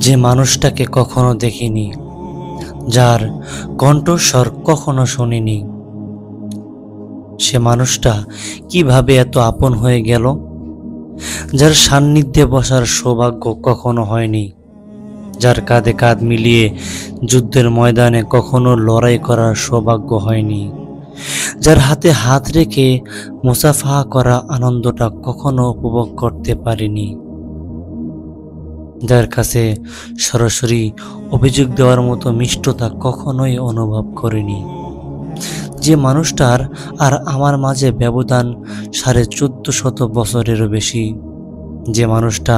যে মানুষটাকে কখনো দেখিনি, যার কণ্ঠস্বর কখনো শুনিনি, সে মানুষটা কিভাবে এত আপন হয়ে গেল? যার সান্নিধ্যে বসার সৌভাগ্য কখনো হয়নি, যার কাঁধে কাঁধ মিলিয়ে যুদ্ধের ময়দানে কখনো লড়াই করার সৌভাগ্য হয়নি, যার হাতে হাত রেখে মুসাফাহা করা আনন্দটা কখনো উপভোগ করতে পারিনি, যার কাছে সরাসরি অভিযোগ দেওয়ার মতো মিষ্টতা কখনোই অনুভব করিনি, যে মানুষটার আর আমার মাঝে ব্যবধান 1450 বছরেরও বেশি, যে মানুষটা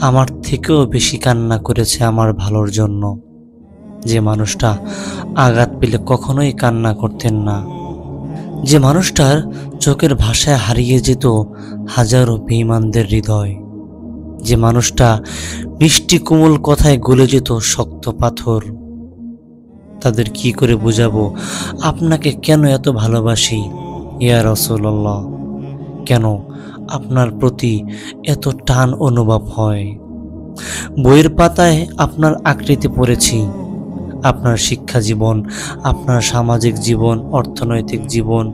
আমার থেকেও বেশি কান্না করেছে আমার ভালোর জন্য, যে মানুষটা আঘাত পেলে কখনোই কান্না করতেন না, যে মানুষটার চোখের ভাষায় হারিয়ে যেত হাজারো বেঈমানদের হৃদয়, যে মানুষটা মিষ্টি কোমল কথায় গলে যেত শক্ত পাথর। তাদের কি করে বোঝাবো আপনাকে কেন এত ভালোবাসি ইয়া রাসূলুল্লাহ, কেন আপনার প্রতি এত টান অনুভব হয়? বইয়ের পাতায় আপনার আকৃতি পড়েছি, আপনার শিক্ষা জীবন, আপনার সামাজিক জীবন, অর্থনৈতিক জীবন,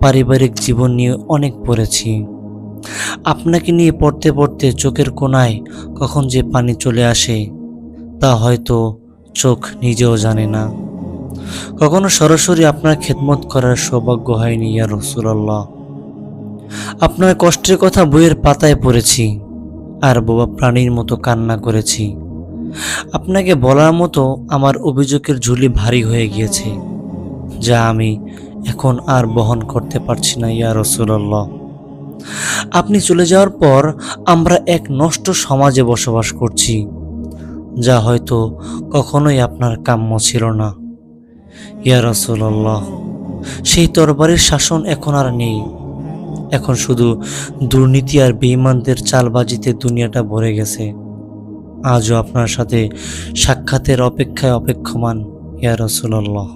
পারিবারিক জীবন নিয়ে অনেক পড়েছি। আপনাকে নিয়ে পড়তে পড়তে চোখের কোণায় কখন যে পানি চলে আসে তা হয়তো চোখ নিজেও জানে না। কখনো সরাসরি আপনার খেদমত করার সৌভাগ্য হয়নি ইয়া রাসূলুল্লাহ। আপনার কষ্টের কথা বইয়ের পাতায় পড়েছি, আর বোবা প্রাণীর মতো কান্না করেছি। আপনাকে বলার মতো আমার অভিযোগের ঝুলি ভারী হয়ে গিয়েছে, যা আমি এখন আর বহন করতে পারছি না ইয়া রাসূলুল্লাহ। আপনি চলে যাওয়ার পর আমরা এক নষ্ট সমাজে বসবাস করছি, যা হয়তো কখনোই আপনার কাম্য ছিল না ইয়া রাসূলুল্লাহ। সেই তরবারির শাসন এখন আর নেই, এখন শুধু দুর্নীতি আর বেঈমানদের চালবাজিতে দুনিয়াটা ভরে গেছে। আজও আপনার সাথে সাক্ষাতের অপেক্ষায় অপেক্ষমান ইয়া রাসূলুল্লাহ।